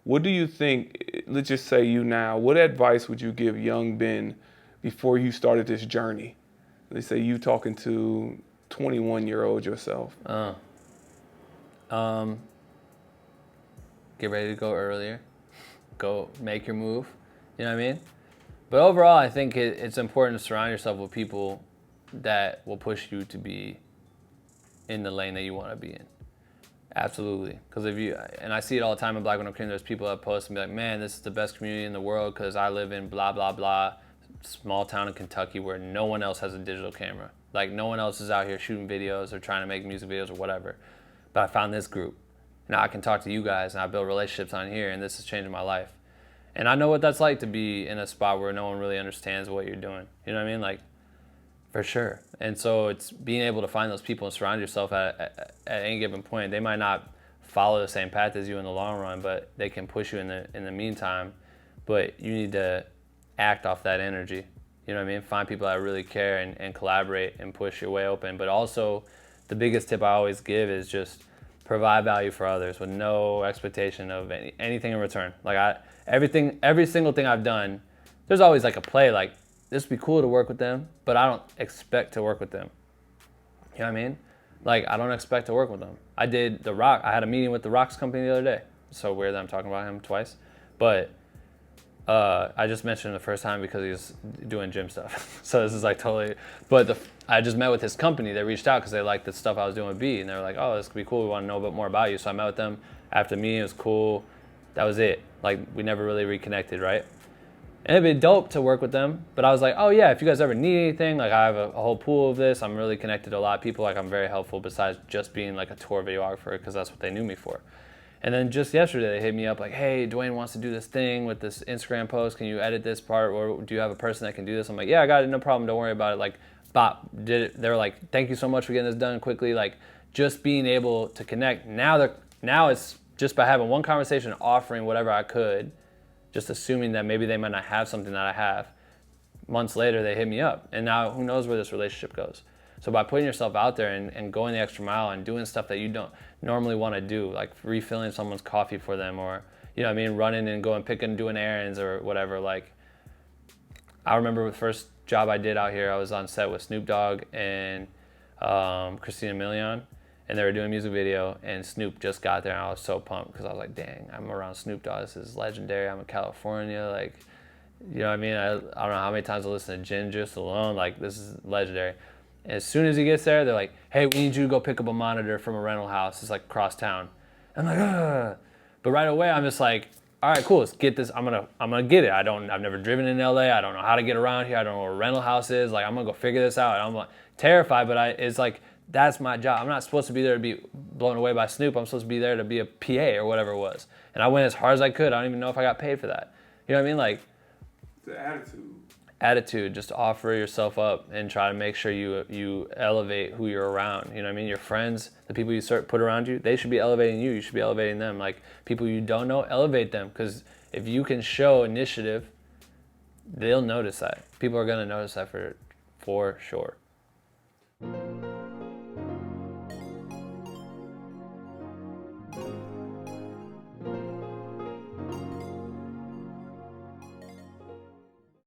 What do you think, let's just say you now, what advice would you give young Ben before you started this journey? Let's say you talking to 21-year-old yourself. Get ready to go earlier. Go make your move. You know what I mean? But overall, I think it's important to surround yourself with people that will push you to be in the lane that you want to be in. Absolutely. Because and I see it all the time in Black when I'm King, there's people that post and be like, man, this is the best community in the world because I live in blah, blah, blah, small town in Kentucky where no one else has a digital camera. Like, no one else is out here shooting videos or trying to make music videos or whatever. But I found this group. Now I can talk to you guys and I build relationships on here, and this is changing my life. And I know what that's like to be in a spot where no one really understands what you're doing. You know what I mean? Like, for sure. And so it's being able to find those people and surround yourself at any given point. They might not follow the same path as you in the long run, but they can push you in the meantime. But you need to act off that energy. You know what I mean? Find people that really care and collaborate and push your way open. But also, the biggest tip I always give is just provide value for others with no expectation of anything in return. Like every single thing I've done, there's always like a play, like this would be cool to work with them, but I don't expect to work with them. You know what I mean? Like, I don't expect to work with them. I did The Rock. I had a meeting with The Rock's company the other day. So weird that I'm talking about him twice. But I just mentioned him the first time because he was doing gym stuff. So this is like totally, but I just met with his company. They reached out because they liked the stuff I was doing with B, and they were like, oh, this could be cool. We want to know a bit more about you. So I met with them after the meeting. It was cool. That was it. Like, we never really reconnected, right? And it'd be dope to work with them. But I was like, oh yeah, if you guys ever need anything, like I have a whole pool of this. I'm really connected to a lot of people. Like, I'm very helpful besides just being like a tour videographer because that's what they knew me for. And then just yesterday, they hit me up like, hey, Dwayne wants to do this thing with this Instagram post. Can you edit this part? Or do you have a person that can do this? I'm like, yeah, I got it. No problem. Don't worry about it. Like, Bop did it. They were like, thank you so much for getting this done quickly. Like, just being able to connect. Now it's just by having one conversation, offering whatever I could, just assuming that maybe they might not have something that I have. Months later, they hit me up. And now who knows where this relationship goes. So by putting yourself out there and going the extra mile and doing stuff that you don't normally want to do, like refilling someone's coffee for them, or, you know what I mean, running and going doing errands or whatever. Like, I remember the first job I did out here, I was on set with Snoop Dogg and Christina Milian, and they were doing a music video, and Snoop just got there, and I was so pumped because I was like, dang, I'm around Snoop Dogg. This is legendary. I'm in California. Like, you know what I mean? I don't know how many times I listen to Gin Juice alone. Like, this is legendary. And as soon as he gets there, they're like, hey, we need you to go pick up a monitor from a rental house. It's like across town. I'm like, ugh. But right away, I'm just like, all right, cool, let's get this. I'm gonna get it. I've never driven in LA. I don't know how to get around here. I don't know where a rental house is. Like, I'm gonna go figure this out. I'm like terrified, but it's like, that's my job. I'm not supposed to be there to be blown away by Snoop. I'm supposed to be there to be a PA or whatever it was. And I went as hard as I could. I don't even know if I got paid for that. You know what I mean? Like, The attitude, just offer yourself up and try to make sure you elevate who you're around. You know what I mean? Your friends, the people you put around you, they should be elevating you. You should be elevating them. Like, people you don't know, elevate them, because if you can show initiative, they'll notice that. People are going to notice that for sure.